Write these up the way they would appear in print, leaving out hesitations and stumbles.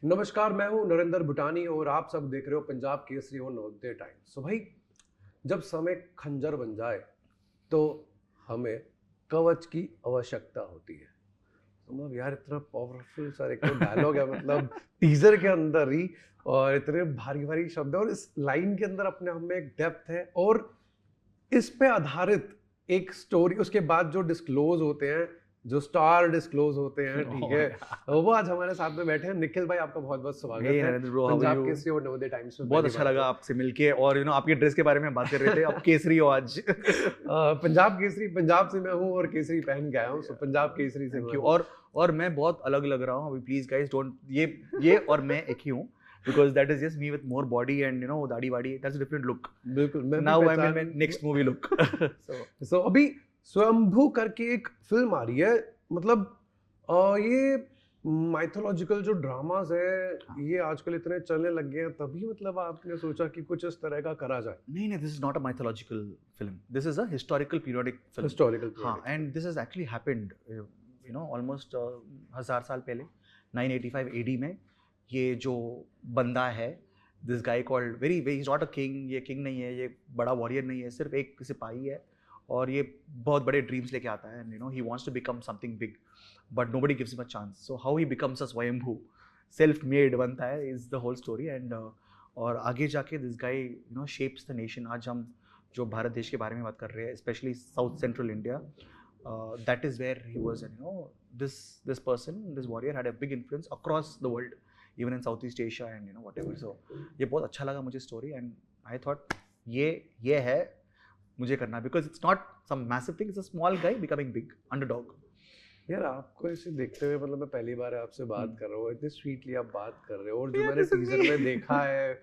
नमस्कार, मैं हूं नरेंद्र भूटानी और आप सब देख रहे हो पंजाब केसरी और नवोदय टाइम्स। सो भाई, जब समय खंजर बन जाए तो हमें कवच की आवश्यकता होती है। तो मतलब यार, इतना पावरफुल सा एक तो डायलॉग है, मतलब टीजर के अंदर ही, और इतने भारी भारी शब्द है और इस लाइन के अंदर अपने हम में एक डेप्थ है और इस पे आधारित एक स्टोरी। उसके बाद जो डिस्क्लोज होते हैं, जो स्टार डिस्क्लोज होते हैं, ठीक है, वो आज हमारे साथ में बैठे हैं। निखिल भाई, आपका बहुत बहुत स्वागत Hey है Narendra bro, how are Punjab you? Kesari और नवोदय टाइम्स में बहुत पहली अच्छा बार लगा तो। आपसे मिलके और आपके ड्रेस के बारे में बात कर रहे थे। आप केसरी हो आज। पंजाब केसरी, पंजाब से मैं हूँ और केसरी पहन के आया हूँ, सो पंजाब केसरी से थैंक मैं यू। हूँ। और मैं बहुत अलग लग रहा हूँ अभी। प्लीज गाइस डोंट ये और मैं एक ही हूँ, because that is just me with more body and दाढ़ी वाड़ी। That's a different look. बिल्कुल, मैं भी नाउ आई मीन माय पहचान। Next movie look. सो अभी स्वयंभू करके एक फिल्म आ रही है, मतलब ये माइथोलॉजिकल जो ड्रामास है ये आजकल इतने चलने लग गए हैं, तभी मतलब आपने सोचा कि कुछ इस तरह का करा जाए। नहीं, this is not a mythological film, this is a historical periodic film. Historical हाँ, and this is actually happened almost 1000 साल पहले, 985 एडी में। ये जो बंदा है, this guy called very very, is not a king. ये किंग नहीं है, ये बड़ा वॉरियर नहीं है, सिर्फ एक सिपाही है। और ये बहुत बड़े ड्रीम्स लेके आता है, and he wants to become something big, but nobody gives him a chance. So how he becomes a स्वयंभू, सेल्फ मेड बनता है, is the whole story. And और आगे जाके this guy shapes the nation. आज हम जो भारत देश के बारे में बात कर रहे हैं, specially south central India, that is where he was. And this person, this warrior had a big influence across the world, even in Southeast Asia and whatever. So ये बहुत अच्छा लगा मुझे स्टोरी, एंड आई थॉट ये है मुझे करना, because it's not some massive thing, it's a small guy becoming big, underdog. यार, आपको ऐसे देखते हुए, मतलब मैं पहली बार आपसे बात कर रहा हूँ, इतने स्वीटली आप बात कर रहे हो, और जो Yeah, मैंने this is टीजर me. में देखा है,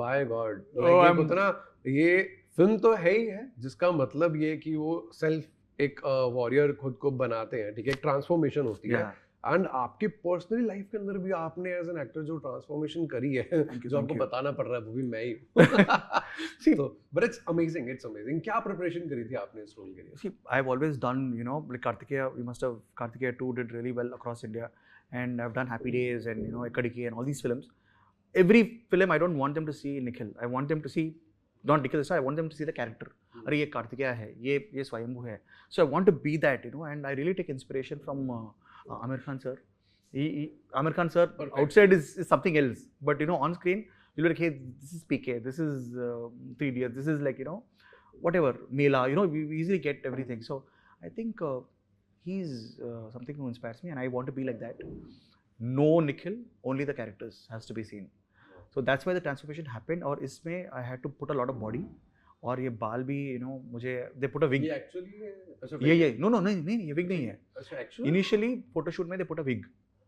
बाय गॉड, Oh, लाइक एक I'm होता ना, ये फिल्म तो है ही है जिसका मतलब ये कि वो सेल्फ एक वॉरियर खुद को बनाते हैं, ठीक है, एक ट्रांसफॉर्मेशन होती है। yeah. एंड आपकी पर्सनली लाइफ के अंदर भी आपने एज एन एक्टर जो ट्रांसफॉर्मेशन करी है, जो आपको you. बताना पड़ रहा है वो भी मैं ही हूँ। See, तो but it's amazing, it's amazing. क्या प्रिपरेशन करी थी आपने इस रोल के लिए? See, I've always done, like Kartikeya, you must have, Kartikeya 2 did really well across India. And I've done Happy Days and, Ekkadike and all these films. Every film, I don't want them to see Nikhil. I want them to see, not Nikhil, I want them to see the character. अरे ये कार्तिकेय है, ये स्वयंभू है. So I want to be that, and I really take inspiration from Amir Khan sir. Amir Khan sir, Perfect. outside is something else, but on screen you'll be like, hey, this is PK, this is 3 Idiots, this is like whatever, Mela, we easily get everything. So I think he's something who inspires me, and I want to be like that. No Nikhil, only the characters has to be seen. So that's why the transformation happened. और इसमें I had to put a lot of body, और ये बाल भी मुझे they put a wig. ये actually अच्छा ये no नहीं ये wig नहीं है. अच्छा एक्चुअली Initially photoshoot में they put a wig.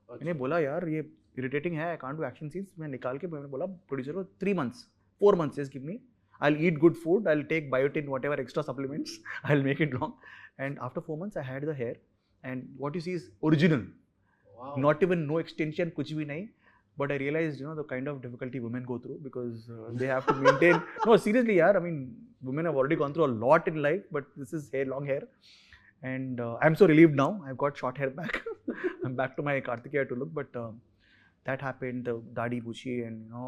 अच्छा। मैंने बोला यार ये irritating है, I can't do action scenes. मैं निकाल के मैंने बोला प्रोड्यूसर को 3 months 4 months just give me. I'll eat good food, I'll take biotin, whatever extra supplements, I'll make it long. And after 4 months I had the hair, and what you see is original. Wow. Not even no extension, कुछ भी नहीं. But I realized, the kind of difficulty women go through, because they have to maintain. No, seriously, yaar. I mean, women have already gone through a lot in life, but this is hair, long hair, and I'm so relieved now. I've got short hair back. I'm back to my Kartikeya to look, but that happened. The dadi buchi and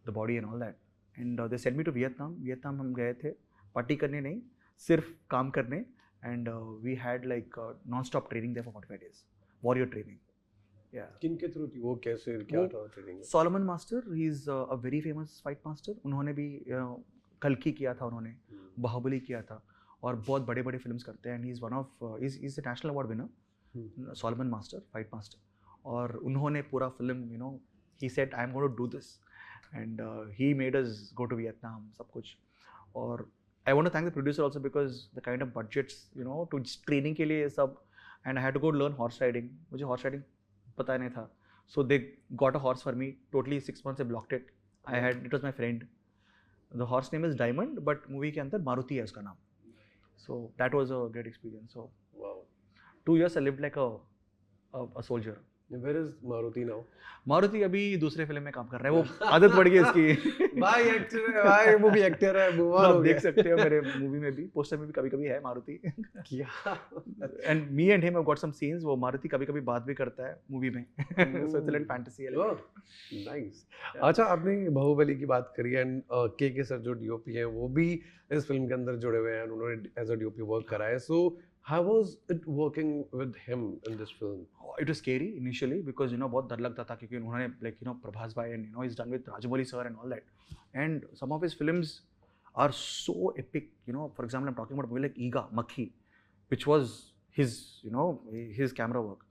the body and all that, and they sent me to Vietnam. Vietnam हम गए थे party करने नहीं, सिर्फ काम करने, and we had like non-stop training there for 45 days, warrior training. किन के थ्रू थी वो, कैसे क्या था training? Solomon master, he is a very famous fight master. उन्होंने भी कल्कि किया था, उन्होंने बाहुबली किया था, और बहुत बड़े बड़े फिल्म्स करते हैं. And he is one of is a national award winner, Solomon master, fight master. और उन्होंने पूरा film, he said I am going to do this, and he made us go to Vietnam, सब कुछ. और I want to thank the producer also, because the kind of budgets to training के लिए सब. And I had to go learn horse riding. मुझे horse riding पता नहीं था. So they got a horse for me. Totally 6 months I blocked it. It was my friend. The horse name is Diamond, but movie के अंदर मारुति है उसका नाम. So that was a great experience. So wow. 2 years I lived like a soldier. Where is Maruti now? Maruti अभी दूसरे film में काम कर रहा है, वो आदत बढ़ गई इसकी। भाई एक्टर है भाई, वो भी एक्टर है, तो बुआ आप हो देख गया। सकते हो मेरे मूवी में भी, पोस्टर में भी कभी कभी है मारुति। क्या and me and him have got some scenes, वो मारुति कभी कभी बात भी करता है मूवी में। So it's like fantasy element. Nice. अच्छा, आपने बाहुबली की बात करी एंड के सर जो डीओपी हैं वो भी इस फिल्म के अंदर जुड़े हुए हैं, उन्होंने एज अ डीओपी वर्क करा है। So how was it working with him in this film? It was scary initially because बहुत डर लगता था, क्योंकि उन्होंने प्रभास भाई and he's done with Rajamouli sir and all that, and some of his films are so epic. For example, I'm talking about a movie like Ega Makhi, which was his his camera work.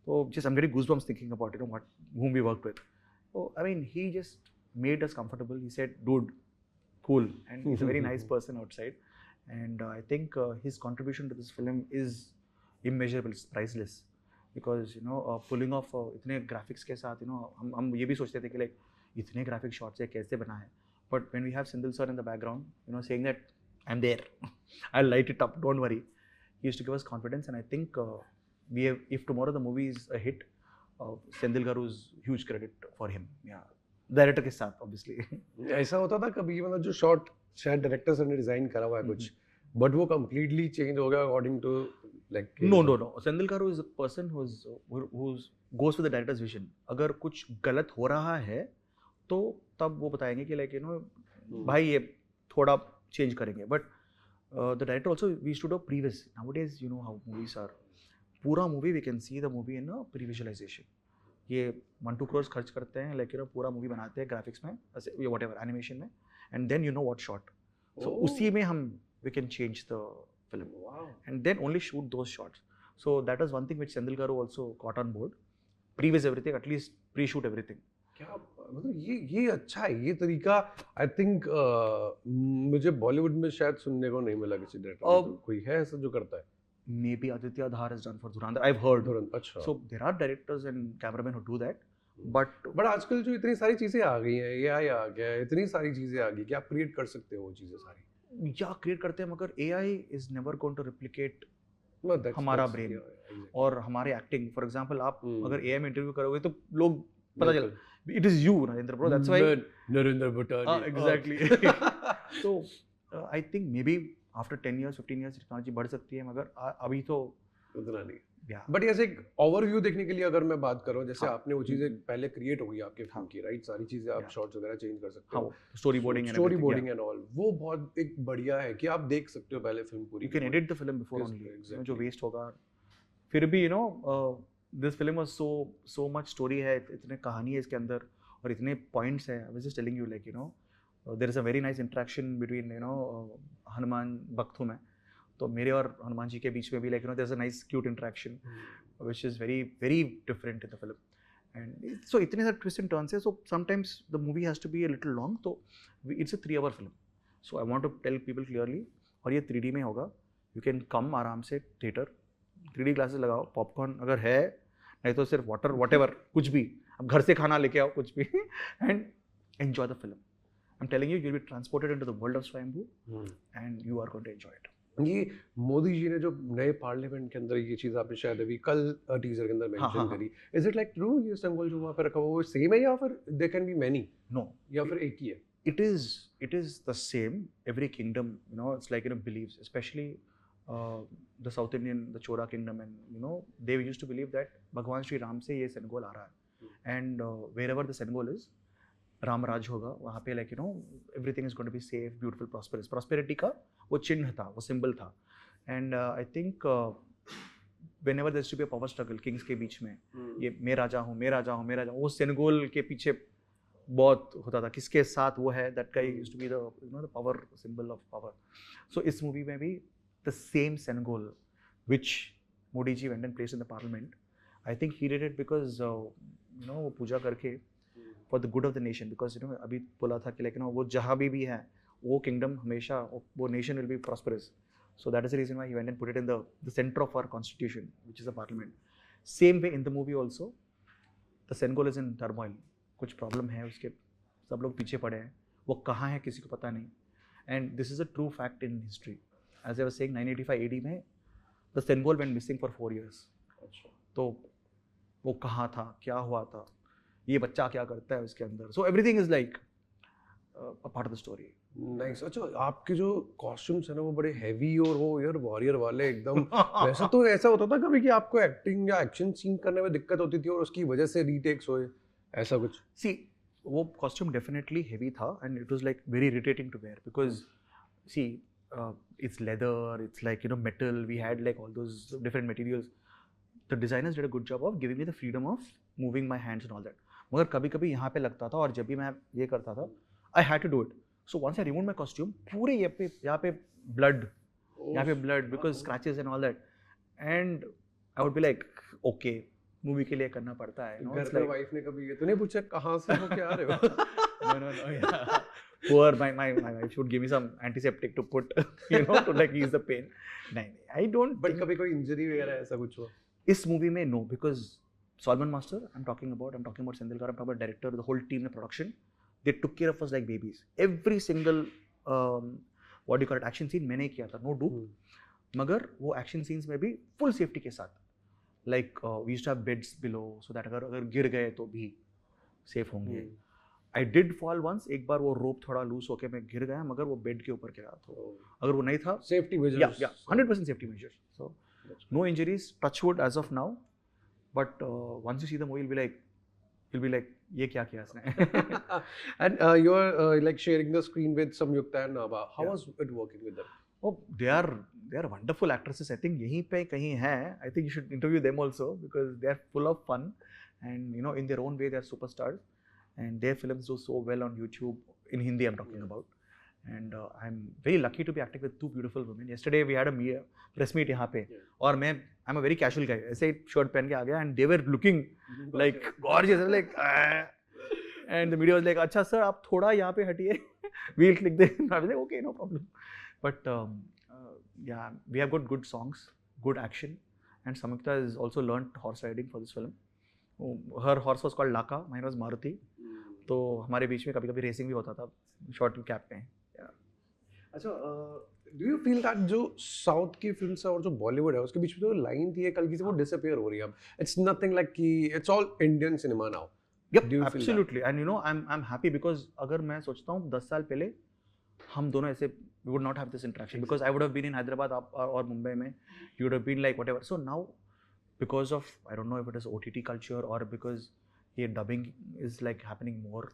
So just I'm getting goosebumps thinking about whom we worked with. So I mean, he just made us comfortable. He said, "Dude, cool," and he's a very nice person outside. And I think his contribution to this film is immeasurable, it's priceless. Because pulling of इतने graphics के साथ हम ये भी सोचते थे कि like इतने ग्राफिक शॉट्स है कैसे बना है, but when we have Senthil sir in the background saying that I am there, I will light it up, don't worry, he used to give us confidence. And I think we have, if tomorrow the movie is a hit, Senthil गारू's huge credit for him, या director के साथ obviously. ऐसा होता था कभी, मतलब जो शॉट शायद डायरेक्टर सर ने डिजाइन करा हुआ है कुछ, बट वो कंप्लीटली चेंज हो गया according to like? No. Sendil Garu is a person who goes with the director's vision. अगर कुछ गलत हो रहा है तो तब वो बताएंगे कि लाइक भाई ये थोड़ा चेंज करेंगे, but the director also we used to do previous. Nowadays how movies are, पूरा movie we can see the movie in a pre-visualisation. ये 1-2 crores खर्च करते हैं, लाइक पूरा मूवी बनाते हैं ग्राफिक्स में, वट एवर एनिमेशन में, and then what shot, so उसी में हम we can change the film. Wow. And then only shoot those shots. So that was one thing which Sendil Garu also got on board. Previs everything, at least pre-shoot everything. क्या मतलब ये अच्छा है ये तरीका। आई थिंक मुझे बॉलीवुड में शायद सुनने को नहीं मिला किसी डायरेक्टर, कोई है ऐसा जो करता है? Maybe Aditya Dhar has done for Dhurandhar, I've heard. अच्छा। So there are directors and cameramen who do that, but आजकल जो इतनी सारी चीजें आ गई हैं, AI आ गया है, इतनी सारी चीजें आ गई कि आप क्रिएट कर सकते हो वो चीजें सारी। या क्रिएट करते हैं, मगर AI is never going to replicate That's हमारा ब्रेन और हमारे एक्टिंग। फॉर एग्जांपल आप अगर AI में इंटरव्यू करोगे तो लोग पता चला it is you Narendra bro, that's why Narendra Bhatani. Exactly. तो I think maybe after 10 years 15 years technology बढ़ सकती है, मगर अभी तो उतना नहीं। या बट ऐसे एक ओवरव्यू देखने के लिए अगर मैं बात करूं, जैसे हाँ, आपने वो चीजें पहले क्रिएट हो गई आपके फिल्म हाँ, की, राइट? सारी चीजें आप या, शॉट्स वगैरह चेंज कर सकते हाँ, हो, स्टोरी बोर्डिंग एंड ऑल, वो बहुत एक बढ़िया है कि आप देख सकते हो पहले फिल्म पूरी। You can edit the film before Yes, only, exactly. जो वेस्ट होगा। फिर भी this film was so much story है, इतने कहानी है इसके अंदर और इतने पॉइंट्स हैं। I was just telling you like there is a very nice interaction between Hanuman भक्त हूँ मैं, तो मेरे और हनुमान जी के बीच में भी like there is a nice cute interaction which is very very different in the film, and so इतने सारे twists and turns है, so sometimes the movie has to be a little long, so it's a 3-hour film, so I want to tell people clearly, और ये 3D में होगा, you can come आराम से theatre, 3D glasses लगाओ, popcorn अगर है, नहीं तो सिर्फ वाटर whatever कुछ भी, अब घर से खाना लेके आओ कुछ भी and enjoy the film. I'm telling you, you'll be transported into the world of Swayambhu and you are going to enjoy it. ये मोदी जी ने जो नए पार्लियामेंट के अंदर ये चीज आपने शायद अभी कल टीजर के अंदर मेंशन करी, इज इट लाइक ट्रू ये सिंबल जो वहाँ पे रखा हुआ वो सेम है या फिर there can be many? No, या फिर एक ही है? it is the same. Every kingdom, it's like believes, especially the South Indian, the Chora kingdom, and they used to believe that Bhagwan Shri Ram से ये सेनगोल आ रहा है, and wherever the Sengol is, Ram राज होगा वहाँ पे, like everything is going to be safe, beautiful, prosperous. Prosperity का वो चिन्ह था, वो सिंबल था, and I think whenever there is to be a power struggle kings के बीच में, ये मैं राजा हूँ, मैं राजा हूँ, मैं राजा हूँ, वो सेनगोल के पीछे बहुत होता था, किसके साथ वो है, that guy used to be the power symbol of power. So इस मूवी में भी the same sengol which Modi ji went and placed in the parliament, I think he did it because वो पूजा करके for the good of the nation, because अभी बोला था कि लेकिन वो जहाँ भी है वो kingdom हमेशा वो nation will be prosperous, so that is the reason why he went and put it in the center of our constitution, which is the parliament. Same way in the movie also, the Senegal is in turmoil, कुछ problem है उसके, सब लोग पीछे पड़े हैं, वो कहाँ है किसी को पता नहीं, and this is a true fact in history. As I was saying, 985 AD में the Senegal went missing for 4 years. तो वो कहाँ था, क्या हुआ था, ये बच्चा क्या करता है उसके अंदर. So everything is like a part of the story. Nice. अच्छा, आपके जो कॉस्ट्यूम्स है ना वो बड़े हैवी और वो यार वॉरियर वाले एकदम. वैसे तो ऐसा होता था कभी कि आपको एक्टिंग या एक्शन सीन करने में दिक्कत होती थी और उसकी वजह से रीटेक्स हुए, ऐसा कुछ? See, वो costume definitely heavy था and it was like very irritating to wear because see, it's leather, it's like metal. We had like all those different materials. The designers did a good job of giving me the freedom of moving my hands and all that. मगर कभी कभी यहाँ पे लगता था और जब भी मैं ये करता था, I had to do it. So once I removed my costume, पूरे यहाँ पे blood, यहाँ पे blood because scratches and all that, and I would be like, okay, movie के लिए करना पड़ता है. घर पे वाइफ ने कभी ये तो नहीं पूछा कहाँ से हो, क्या आ रहे हो? No, yeah. Poor my wife should give me some antiseptic to put, to like ease the pain. नहीं, I don't. But कभी कोई इंजरी वगैरह ऐसा कुछ हुआ? इस मूवी में no, because Salman Master, I'm talking about Senthilkar, I'm talking about director, the whole team, the production, they took care of us like babies. Every single what do you call it, action scene मैंने किया था, no dupe. मगर वो action scenes में भी full safety के साथ. Like we used to have beds below so that अगर गिर गए तो भी safe होंगे. I did fall once, एक बार वो rope थोड़ा loose होके मैं गिर गया मगर वो bed के ऊपर गिरा. तो अगर वो नहीं था, safety measures. Yeah, 100% safety measures. So no injuries, touch wood as of now. But once you see the movie, you'll be like, ये क्या किया इसने? And you are like sharing the screen with Samyukta and Nabha. How was it working with them? Oh, they are wonderful actresses. I think यहीं पे कहीं हैं. I think you should interview them also because they are full of fun and in their own way they are superstars and their films do so well on YouTube in Hindi. I'm talking about. And I'm very lucky to be acting with two beautiful women. Yesterday we had a press meet यहाँ पे और I'm a very casual guy. ऐसे shirt पहन के आ गया and they were looking like gorgeous. I was like and the media was like, अच्छा sir आप थोड़ा यहाँ पे हटिए, we'll click there. I was like, okay, no problem. But yeah, we have got good songs, good action, and Samyukta has also learnt horse riding for this film. Her horse was called Laka, mine was Maruti. तो हमारे बीच में कभी-कभी racing भी होता था short cap में. अच्छा, do you feel that जो साउथ की फिल्म है और जो बॉलीवुड है उसके बीच में जो लाइन थी कल की से वो डिसअपीयर हो रही है अब? इट्स नथिंग लाइक कि it's all Indian cinema now. Yep, absolutely. And I'm happy because अगर मैं सोचता हूँ 10 साल पहले हम दोनों ऐसे we would not have this interaction because I would have been in Hyderabad or Mumbai में, you would have been like whatever. So now because of I don't know if it is OTT culture or because ये dubbing is like happening more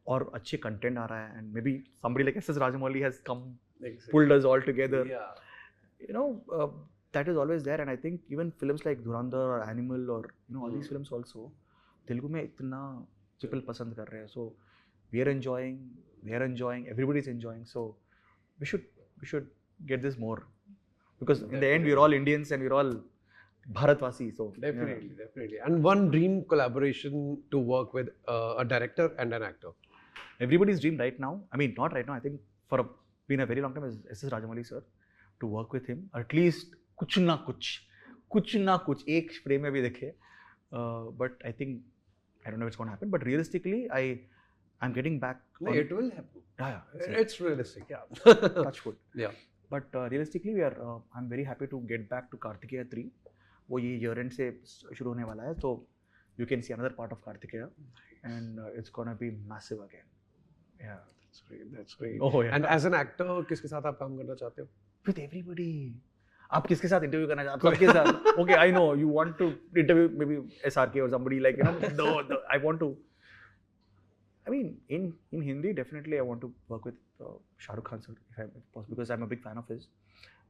और अच्छे content आ रहा है and maybe somebody like S.S. Rajamouli has come pulled us all together. That is always there and I think even films like Dhurandhar or Animal or all these films also Telugu में इतना people पसंद कर रहे हैं. So we are enjoying, they are enjoying, everybody is enjoying. So we should get this more because in the end we are all Indians and we are all Bharatvasi. So definitely. And one dream collaboration to work with a director and an actor. Everybody's dream right now. I mean, not right now. I think been a very long time is S.S. Rajamouli sir to work with him. At least कुछ ना कुछ एक frame में भी देखे. But I think I don't know if it's going to happen. But realistically, I'm getting back. No, it will happen. Yeah. It's realistic. Yeah. Touch wood. Yeah. But realistically, I'm very happy to get back to Kartikeya 3. वो ये year end से शुरू होने वाला है, तो you can see another part of Kartikeya, and it's gonna be massive again. Yeah. That's great. Oh yeah. And as an actor, किसके साथ आप काम करना चाहते हो? With everybody. आप किसके साथ इंटरव्यू करना चाहते हो? सबके साथ. Okay, I know you want to interview maybe SRK or somebody like I want to. I mean, in Hindi, definitely I want to work with Shah Rukh Khan sir if possible because I'm a big fan of his.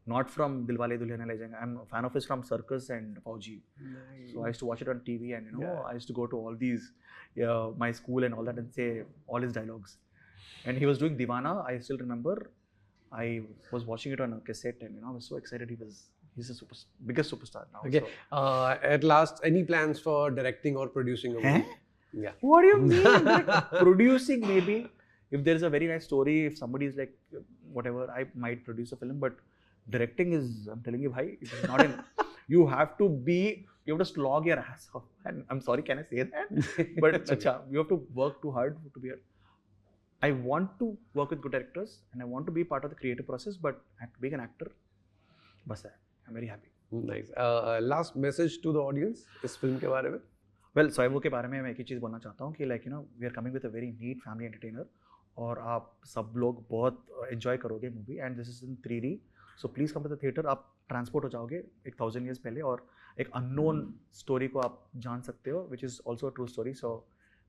Not from Dilwale Dulhania Le Jayenge. I'm a fan of his from Circus and Fauji. Nice. So I used to watch it on TV and I used to go to all these my school and all that and say all his dialogues. And he was doing Divana. I still remember. I was watching it on a cassette and I was so excited. He's a biggest superstar now. Okay. So. At last, any plans for directing or producing a movie? Yeah. What do you mean? Producing maybe. If there is a very nice story, if somebody is like whatever, I might produce a film. But directing is, I'm telling you, bhai, it is not in. You have to slog your ass off. And I'm sorry, can I say that? But you have to work too hard to be. I want to work with good directors and I want to be part of the creative process, but being an actor, bas hai. I'm very happy. Nice. Last message to the audience इस film के बारे में? Well सोएबो के बारे में मैं एक ही चीज़ बोलना चाहता हूँ कि like you know we are coming with a very neat family entertainer और आप सब लोग बहुत एंजॉय करोगे movie and this is in 3D so please come to the theatre आप ट्रांसपोर्ट हो जाओगे एक 1000 ईयर्स पहले और एक अननोन स्टोरी को आप जान सकते हो which is also a true story so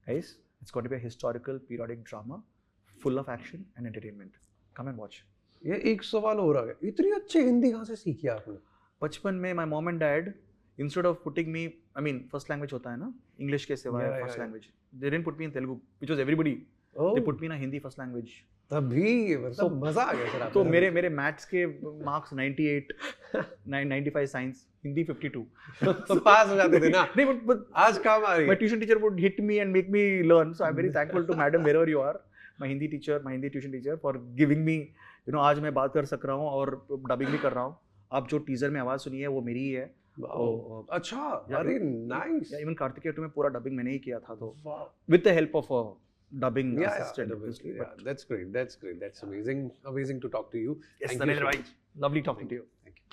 guys it's going to be a historical periodic drama full of action and entertainment come and watch ये एक सवाल हो रहा है, इतनी अच्छी हिंदी कहाँ से सीखी आपने? बचपन में my mom and dad instead of putting me I mean first language होता है ना इंग्लिश के सिवाय Yeah, first yeah. Language they didn't put me in Telugu which was everybody Oh, they put me in Hindi first language तभी मतलब मजा आ गया sir तो आपने। मेरे मैथ्स के मार्क्स 98 95 साइंस हिंदी 52 तो पास हो जाते थे ना। नहीं but आज काम आ रही my है। tuition teacher would hit me and make me learn so I'm very thankful to madam wherever you are my Hindi teacher my Hindi tuition teacher for giving me you know आज मैं बात कर सक रहा हूँ और dubbing भी कर रहा हूँ आप जो टीजर में आवाज़ सुनी है वो मेरी ही है Wow. अच्छा, अरे नाइस। इवन कार्तिकेय 2 में पूरा डबिंग मैंने ही किया था तो Wow. with the help of a dubbing Yeah, assistant yeah, obviously yeah, that's great, that's great, that's amazing to talk to you. yes Thank you Sanil so bhai lovely talking to you